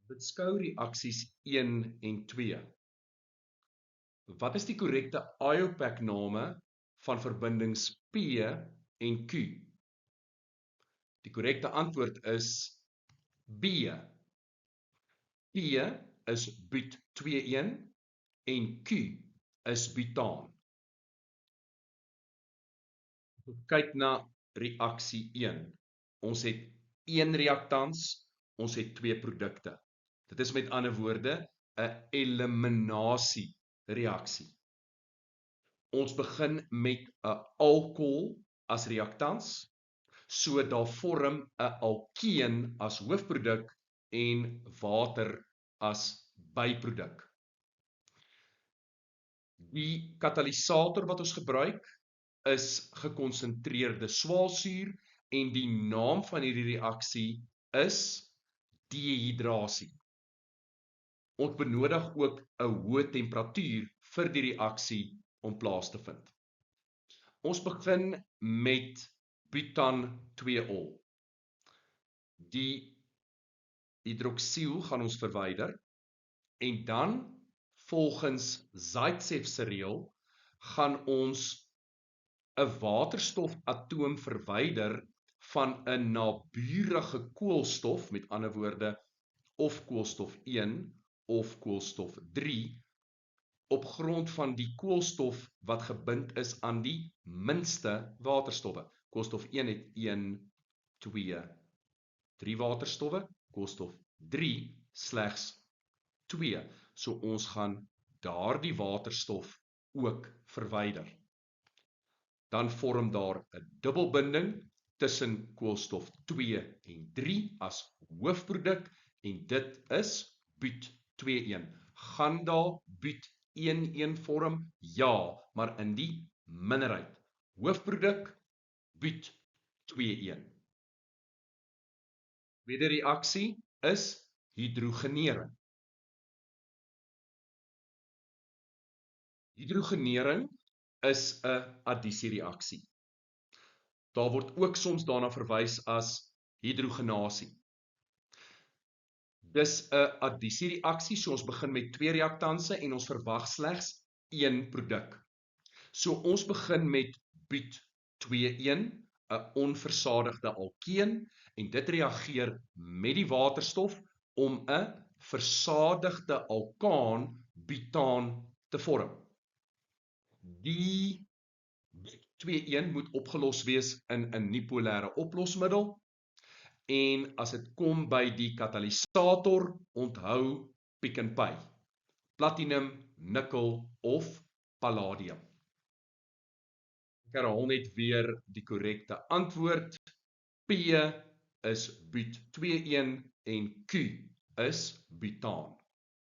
Beskou reaksies 1 en 2. Wat is die korrekte IUPAC-name van verbindings P en Q? Die korrekte antwoord is B. P is but 2,1 en Q is butaan. Kyk na reaksie 1. Ons het 1 reaktans, ons het 2 produkte. Dit is met ander woorde 'n eliminasie reaksie. Ons begin met 'n alkohol as reaktans, so daar vorm 'n alkeen as hoofproduk en water as byproduk. Die katalisator wat ons gebruik is gekonsentreerde swaalsuur en die naam van hierdie reaksie is dehydrasie. Ons benodig ook 'n hoë temperatuur vir die reaksie om plaas te vind. Ons begin met butan 2-ol. Die hidroksiel gaan ons verwyder en dan volgens Zaitsev se reël gaan ons 'n waterstofatoom verwyder van 'n naburige koolstof, met ander woorde of koolstof 1 of koolstof 3, op grond van die koolstof wat gebind is aan die minste waterstowwe. Koolstof 1 het 1, 2, 3 waterstowwe, koolstof 3 slegs 2. So ons gaan daardie waterstof ook verwyder. Dan vorm daar 'n dubbelbinding tussen koolstof 2 en 3 as hoofproduk en dit is but 2,1. Gaan daar but 1,1 vorm? Ja, maar in die minderheid. Hoofproduk but 2,1. Tweede reaksie is hidrogenering. Hidrogenering is 'n addisiereaksie. Daar word ook soms daarna verwys as hidrogenasie. Dis 'n addisiereaksie, so ons begin met 2 reaktanse en ons verwag slegs 1 produk. So ons begin met but 2,1, 'n onversadigde alkeen, en dit reageer met die waterstof om 'n versadigde alkaan butaan te vorm. Die but 2,1 moet opgelos wees in 'n nie-polêre oplosmiddel. En as dit kom by die katalisator, onthou Pick n Pay. Platinum, nikkel of palladium. Ek herhaal net weer die korrekte antwoord. P is but 2,1 en Q is butaan.